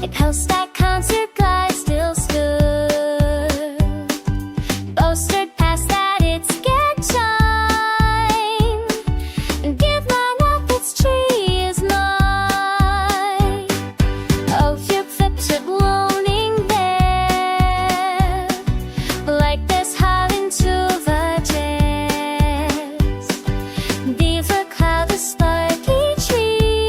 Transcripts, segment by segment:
It posts that concert guy still stood, boasted past that it's get time, and give my love its tree is mine. Oh, you flipped it loaning there, like this howling to the jazz. Beaver cloud the sparky tree,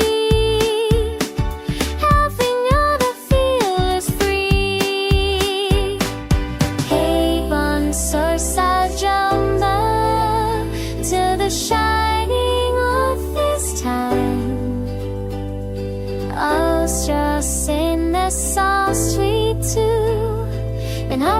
having all the feel is free. Hey, bon source jumba to the shining of this time. I was just in the song sweet too, and I